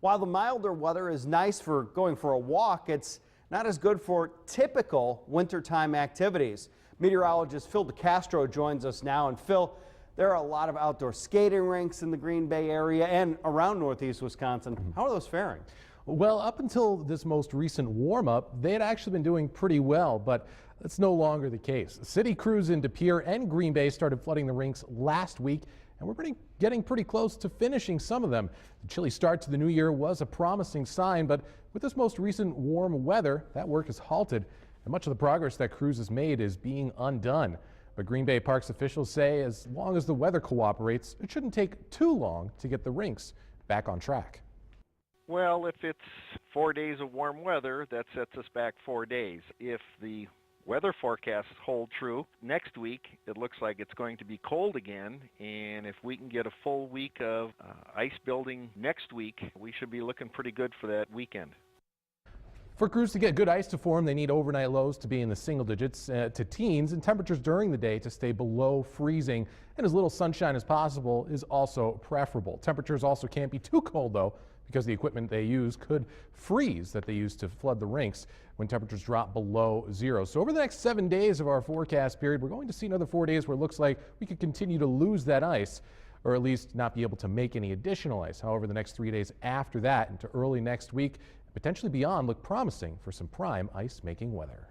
While the milder weather is nice for going for a walk, it's not as good for typical wintertime activities. Meteorologist Phil DeCastro joins us now. And Phil, there are a lot of outdoor skating rinks in the Green Bay area and around Northeast Wisconsin. How are those faring? Well, up until this most recent warm-up, they had actually been doing pretty well, but that's no longer the case. City crews in De Pere and Green Bay started flooding the rinks last week, and we're getting pretty close to finishing some of them. The chilly start to the new year was a promising sign, but with this most recent warm weather, that work is halted, and much of the progress that crews has made is being undone. But Green Bay Parks officials say as long as the weather cooperates, it shouldn't take too long to get the rinks back on track. Well, if it's 4 days of warm weather, that sets us back 4 days. If the weather forecasts hold true, next week it looks like it's going to be cold again, and if we can get a full week of ice building next week, we should be looking pretty good for that weekend. For crews to get good ice to form, they need overnight lows to be in the single digits to teens, and temperatures during the day to stay below freezing, and as little sunshine as possible is also preferable. Temperatures also can't be too cold, though, because the equipment they use could freeze that they use to flood the rinks when temperatures drop below zero. So over the next 7 days of our forecast period, we're going to see another 4 days where it looks like we could continue to lose that ice, or at least not be able to make any additional ice. However, the next 3 days after that into early next week, potentially beyond, look promising for some prime ice-making weather.